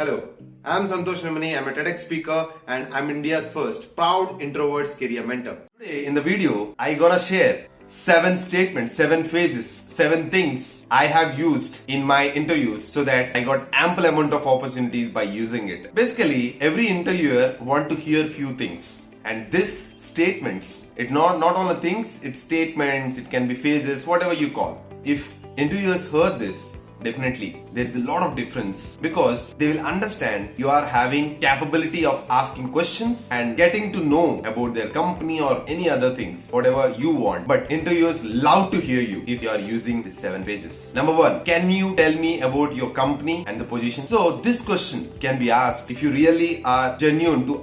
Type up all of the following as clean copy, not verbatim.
Hello, I'm Santosh Ramani. I'm a TEDx speaker and I'm India's first proud Introverts career mentor. Today in the video, I gonna share 7 statements, 7 phases, 7 things I have used in my interviews so that I got ample amount of opportunities by using it. Basically, every interviewer want to hear few things, and this statements, it not only things, it's statements, it can be phases, whatever you call. If interviewers heard this, definitely there is a lot of difference because they will understand you are having capability of asking questions and getting to know about their company or any other things, whatever you want. But interviewers love to hear you if you are using these 7 phases. Number 1, can you tell me about your company and the position? So this question can be asked if you really are genuine to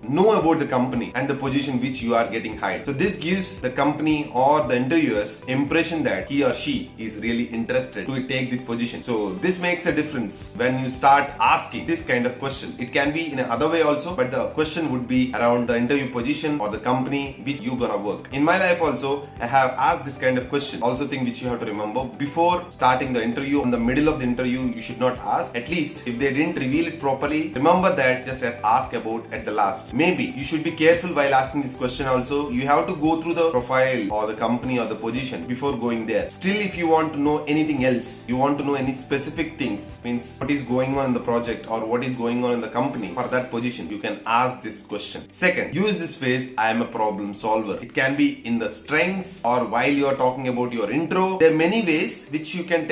know about the company and the position which you are getting hired. So this gives the company or the interviewers impression that he or she is really interested to take this position. So this makes a difference when you start asking this kind of question. It can be in another way also, but the question would be around the interview position or the company which you gonna work. In my life also, I have asked this kind of question. Also thing which you have to remember, before starting the interview, in the middle of the interview, you should not ask. At least if they didn't reveal it properly, remember that just ask about at the last. Maybe you should be careful while asking this question also. You have to go through the profile or the company or the position before going there. Still, if you want to know anything else, you want to know any specific things, means what is going on in the project or what is going on in the company for that position, you can ask this question. Second, use this phrase, I am a problem solver. It can be in the strengths or while you are talking about your intro. There are many ways which you can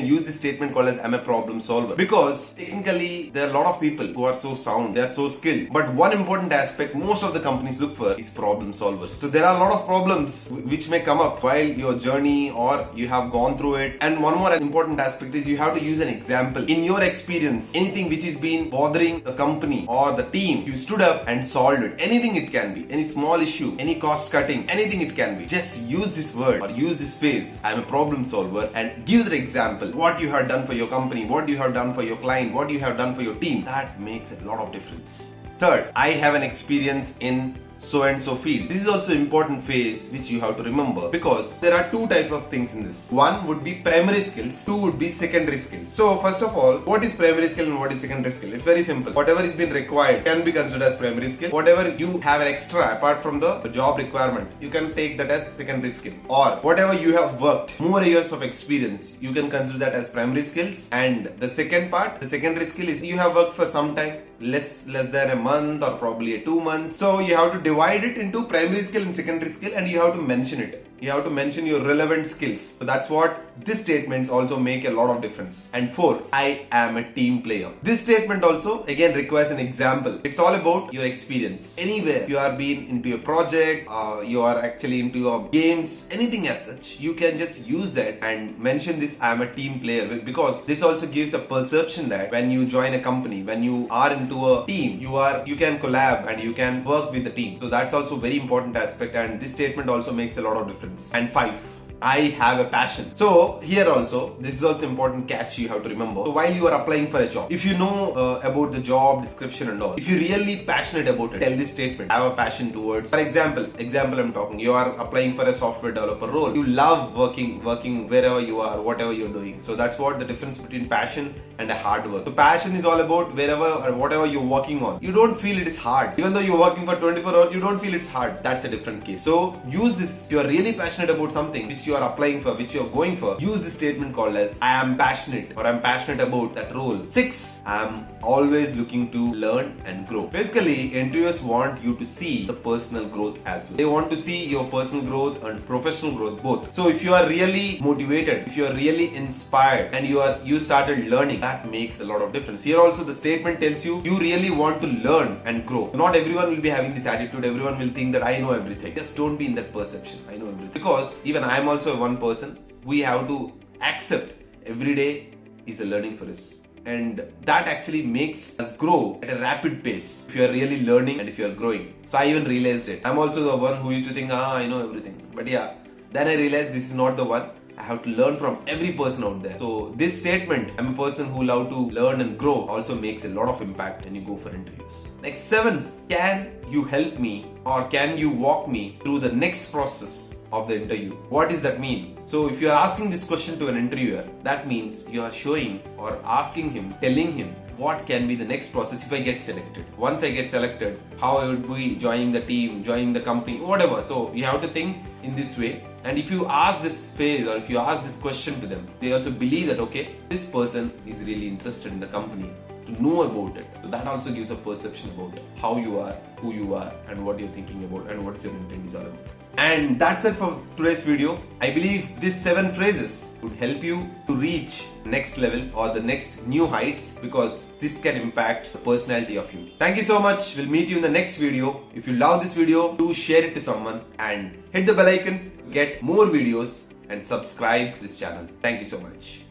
use this statement called as I'm a problem solver, because technically there are a lot of people who are so sound, they are so skilled, but one important aspect most of the companies look for is problem solvers. So there are a lot of problems which may come up while your journey or you have gone through it, and one more important aspect is you have to use an example. In your experience, anything which is been bothering the company or the team, you stood up and solved it. Anything it can be, any small issue, any cost cutting, anything it can be. Just use this word or use this phrase, I'm a problem solver, and give the example. What you have done for your company, what you have done for your client, what you have done for your team. That makes a lot of difference. Third, I have an experience in so and so field. This is also important phase which you have to remember, because there are 2 types of things in this. One would be primary skills, 2 would be secondary skills. So first of all, what is primary skill and what is secondary skill? It's very simple. Whatever is been required can be considered as primary skill. Whatever you have an extra apart from the job requirement, you can take that as secondary skill. Or whatever you have worked, more years of experience, you can consider that as primary skills. And the second part, the secondary skill, is you have worked for some time, less than a month or probably 2 months. So you have to divide it into primary skill and secondary skill, and you have to mention it. You have to mention your relevant skills. So that's what this statements also make a lot of difference. And 4, I am a team player. This statement also again requires an example. It's all about your experience. Anywhere you are being into a project, you are actually into your games, anything as such, you can just use that and mention this, I am a team player, because this also gives a perception that when you join a company, when you are into a team, you can collab and you can work with the team. So that's also very important aspect, and this statement also makes a lot of difference. And 5, I have a passion. So here also, this is also important catch you have to remember. So while you are applying for a job, if you know about the job description and all, if you're really passionate about it, tell this statement, I have a passion towards. For example I'm talking, you are applying for a software developer role. You love working wherever you are, whatever you're doing. So that's what the difference between passion and a hard work. So passion is all about wherever or whatever you're working on. You don't feel it is hard. Even though you're working for 24 hours, you don't feel it's hard. That's a different case. So use this. If you are really passionate about something which you are applying for, which you are going for, use this statement called as I am passionate, or I'm passionate about that role. 6, I'm always looking to learn and grow. Basically, interviewers want you to see the personal growth as well. They want to see your personal growth and professional growth both. So if you are really motivated, if you are really inspired, and you started learning, that makes a lot of difference. Here also the statement tells you really want to learn and grow. Not everyone will be having this attitude. Everyone will think that I know everything. Just don't be in that perception, I know everything. Because even I am also one person, we have to accept every day is a learning for us, and that actually makes us grow at a rapid pace if you are really learning and if you are growing. So I even realized it. I'm also the one who used to think I know everything, but yeah, then I realized this is not the one. I have to learn from every person out there. So this statement, I'm a person who love to learn and grow, also makes a lot of impact when you go for interviews. Next 7, can you help me or can you walk me through the next process of the interview? What does that mean? So if you are asking this question to an interviewer, that means you are showing or asking him, telling him what can be the next process if I get selected. Once I get selected, how I would be joining the team, joining the company, whatever. So you have to think in this way. And if you ask this phase or if you ask this question to them, they also believe that, okay, this person is really interested in the company, to know about it. So that also gives a perception about how you are, who you are, and what you're thinking about, and what your intent is all about. And that's it for today's video. I believe these 7 phrases would help you to reach next level or the next new heights, because this can impact the personality of you. Thank you so much. We'll meet you in the next video. If you love this video, do share it to someone and hit the bell icon to get more videos and subscribe to this channel. Thank you so much.